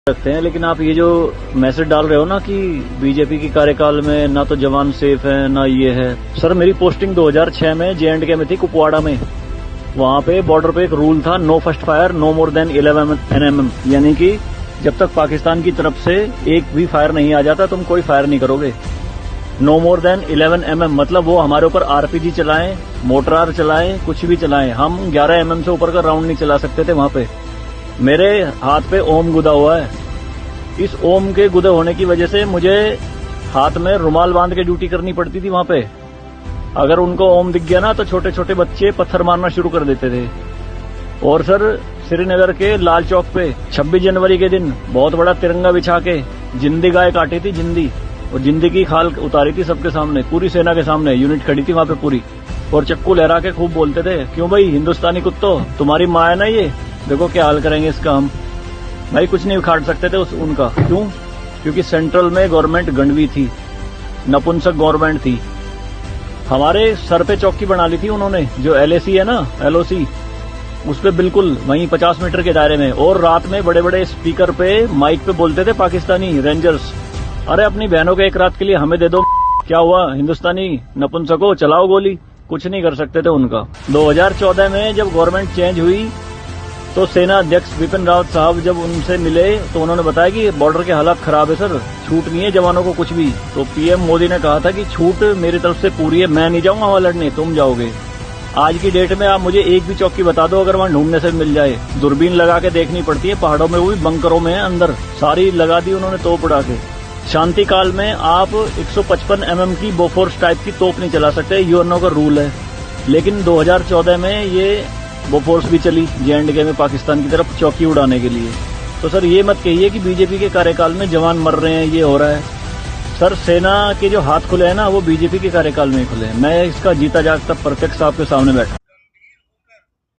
रखते हैं, लेकिन आप ये जो मैसेज डाल रहे हो ना कि बीजेपी की कार्यकाल में ना तो जवान सेफ है ना ये है। सर मेरी पोस्टिंग 2006 में J&K में थी, कुपवाड़ा में। वहां पे बॉर्डर पे एक रूल था, no first fire no more than 11 NM, यानी कि जब तक पाकिस्तान की तरफ से एक भी फायर नहीं आ जाता तुम कोई फायर नहीं करोगे। नो मोर देन 11 MM मतलब वो हमारे ऊपर RPG चलाएं, मोटरार चलाएं, कुछ भी चलाएं, हम 11 MM से ऊपर का राउंड नहीं चला सकते थे वहां पे। मेरे हाथ पे ओम गुदा हुआ है। इस ओम के गुदे होने की वजह से मुझे हाथ में रुमाल बांध के ड्यूटी करनी पड़ती थी वहां पे। अगर उनको ओम दिख गया ना तो छोटे छोटे बच्चे पत्थर मारना शुरू कर देते थे। और सर श्रीनगर के लाल चौक पे 26 जनवरी के दिन बहुत बड़ा तिरंगा बिछा के जिंदी गाय काटी थी, जिंदी, और जिंदी की खाल उतारी थी सबके सामने, पूरी सेना के सामने यूनिट खड़ी थी वहां पे पूरी, और चक्कू लहरा के खूब बोलते थे, क्यों भाई हिंदुस्तानी कुत्तो, तुम्हारी माँ है ना ये, देखो क्या हाल करेंगे इसका हम। भाई कुछ नहीं उखाड़ सकते थे उनका। क्यों? क्योंकि सेंट्रल में गवर्नमेंट गंडवी थी, नपुंसक गवर्नमेंट थी। हमारे सर पे चौकी बना ली थी उन्होंने, जो LAC है ना, LOC, उस पे बिल्कुल वहीं 50 मीटर के दायरे में। और रात में बड़े बड़े स्पीकर पे माइक पे बोलते थे पाकिस्तानी रेंजर्स, अरे अपनी बहनों के एक रात के लिए हमें दे दो, क्या हुआ हिंदुस्तानी नपुंसको, चलाओ गोली। कुछ नहीं कर सकते थे उनका। 2014 में जब गवर्नमेंट चेंज हुई तो सेना अध्यक्ष बिपिन रावत साहब जब उनसे मिले तो उन्होंने बताया कि बॉर्डर के हालात खराब है सर, छूट नहीं है जवानों को कुछ भी। तो PM मोदी ने कहा था कि छूट मेरी तरफ से पूरी है, मैं नहीं जाऊंगा वहां लड़ने, तुम जाओगे। आज की डेट में आप मुझे एक भी चौकी बता दो अगर वहां ढूंढने से मिल जाए। दूरबीन लगा के देखनी पड़ती है पहाड़ों में, वो भी बंकरों में है अंदर, सारी लगा दी उन्होंने तोप उड़ा के। शांति काल में आप 155 MM की बोफोर्स टाइप की तोप नहीं चला सकते, UNO का रूल है। लेकिन 2014 में ये बोफोर्स भी चली J&K में पाकिस्तान की तरफ चौकी उड़ाने के लिए। तो सर ये मत कहिए कि बीजेपी के कार्यकाल में जवान मर रहे हैं, ये हो रहा है। सर सेना के जो हाथ खुले हैं ना वो बीजेपी के कार्यकाल में ही खुले हैं। मैं इसका जीता जागता प्रत्यक्ष आपके सामने बैठा।